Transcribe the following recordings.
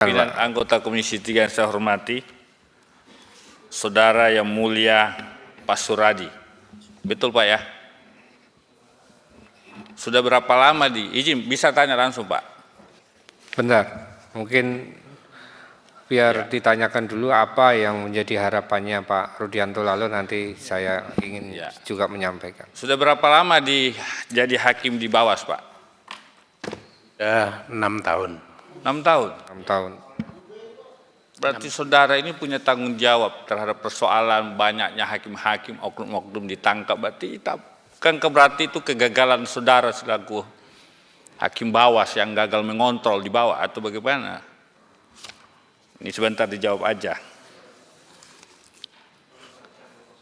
Pimpinan anggota Komisi 3 yang saya hormati, Saudara yang mulia Pak Suradi. Betul Pak ya? Sudah berapa lama izin bisa tanya langsung Pak? Benar, mungkin biar ditanyakan dulu apa yang menjadi harapannya Pak Rudianto, lalu nanti saya ingin juga menyampaikan. Sudah berapa lama jadi hakim di Bawas Pak? Ya, 6 tahun. 6 tahun? 6 tahun. Berarti saudara ini punya tanggung jawab terhadap persoalan banyaknya hakim-hakim, oknum-oknum ditangkap. Berarti berarti itu kegagalan saudara selaku hakim Bawas yang gagal mengontrol di bawah atau bagaimana? Ini sebentar dijawab aja.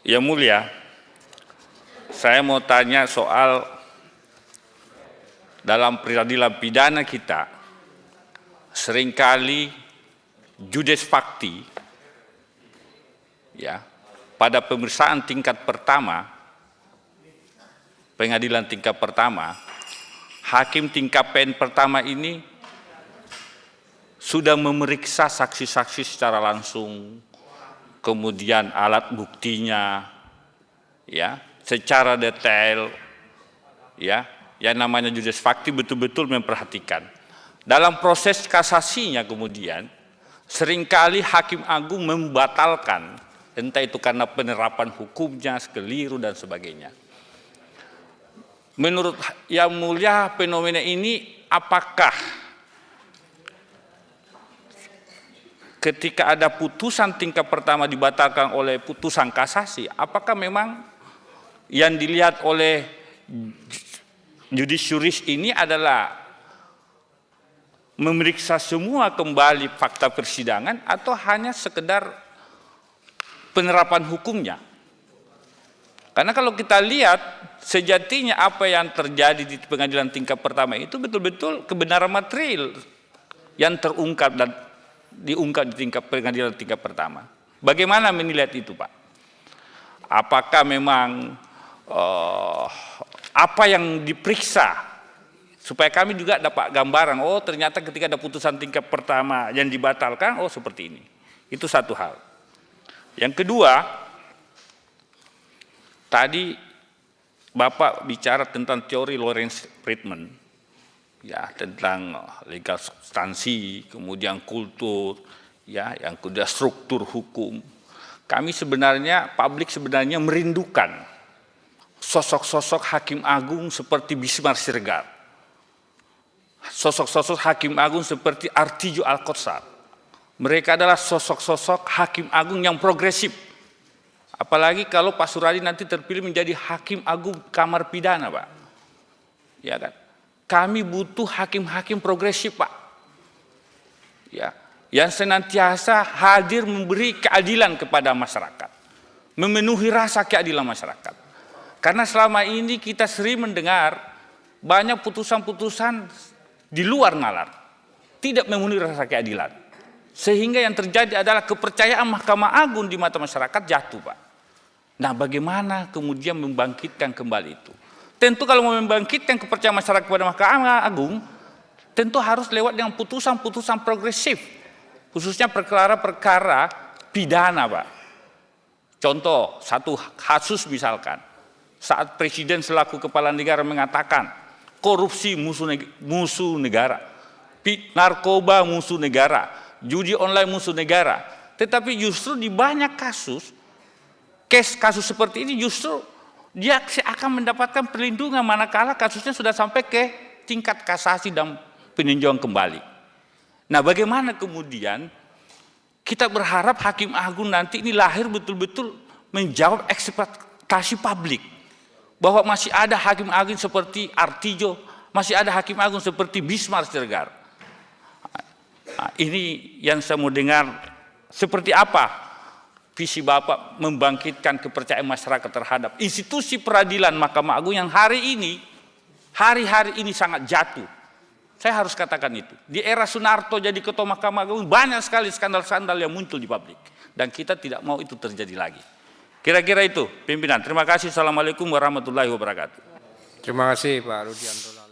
Yang mulia, saya mau tanya soal dalam peradilan pidana kita, seringkali judes fakti, ya, pada pemeriksaan tingkat pertama, pengadilan tingkat pertama, hakim tingkat PN pertama ini sudah memeriksa saksi-saksi secara langsung, kemudian alat buktinya, ya, secara detail, ya, yang namanya judes fakti betul-betul memperhatikan. Dalam proses kasasinya kemudian, seringkali Hakim Agung membatalkan, entah itu karena penerapan hukumnya, keliru dan sebagainya. Menurut Yang Mulia, fenomena ini apakah ketika ada putusan tingkat pertama dibatalkan oleh putusan kasasi, apakah memang yang dilihat oleh judisiuris ini adalah memeriksa semua kembali fakta persidangan atau hanya sekedar penerapan hukumnya? Karena kalau kita lihat sejatinya apa yang terjadi di pengadilan tingkat pertama itu betul-betul kebenaran material yang terungkap dan diungkap di pengadilan tingkat pertama. Bagaimana menilai itu Pak? Apakah memang apa yang diperiksa, supaya kami juga dapat gambaran, oh ternyata ketika ada putusan tingkat pertama yang dibatalkan, oh seperti ini. Itu satu hal. Yang kedua, tadi Bapak bicara tentang teori Lawrence Friedman, ya, tentang legal substansi, kemudian kultur, ya, yang kedua struktur hukum. Kami sebenarnya, publik sebenarnya merindukan sosok-sosok Hakim Agung seperti Bismar Siregar. Sosok-sosok Hakim Agung seperti Artijo Alkotsar. Mereka adalah sosok-sosok Hakim Agung yang progresif. Apalagi kalau Pak Suradi nanti terpilih menjadi Hakim Agung Kamar Pidana, Pak. Ya kan? Kami butuh hakim-hakim progresif, Pak. Ya, yang senantiasa hadir memberi keadilan kepada masyarakat. Memenuhi rasa keadilan masyarakat. Karena selama ini kita sering mendengar banyak putusan-putusan di luar nalar, tidak memenuhi rasa keadilan. Sehingga yang terjadi adalah kepercayaan Mahkamah Agung di mata masyarakat jatuh, Pak. Nah, bagaimana kemudian membangkitkan kembali itu? Tentu kalau mau membangkitkan kepercayaan masyarakat kepada Mahkamah Agung, tentu harus lewat dengan putusan-putusan progresif, khususnya perkara-perkara pidana, Pak. Contoh, satu kasus misalkan, saat Presiden selaku kepala negara mengatakan, korupsi musuh negara, narkoba musuh negara, judi online musuh negara. Tetapi justru di banyak kasus seperti ini justru dia akan mendapatkan perlindungan manakala kasusnya sudah sampai ke tingkat kasasi dan peninjauan kembali. Nah, bagaimana kemudian kita berharap Hakim Agung nanti ini lahir betul-betul menjawab ekspektasi publik. Bahwa masih ada Hakim Agung seperti Artijo, masih ada Hakim Agung seperti Bismar Siregar. Nah, ini yang saya mau dengar, seperti apa visi Bapak membangkitkan kepercayaan masyarakat terhadap institusi peradilan Mahkamah Agung yang hari-hari ini sangat jatuh. Saya harus katakan itu. Di era Sunarto jadi ketua Mahkamah Agung banyak sekali skandal-skandal yang muncul di publik. Dan kita tidak mau itu terjadi lagi. Kira-kira itu, pimpinan. Terima kasih. Assalamualaikum warahmatullahi wabarakatuh. Terima kasih Pak Rudianto.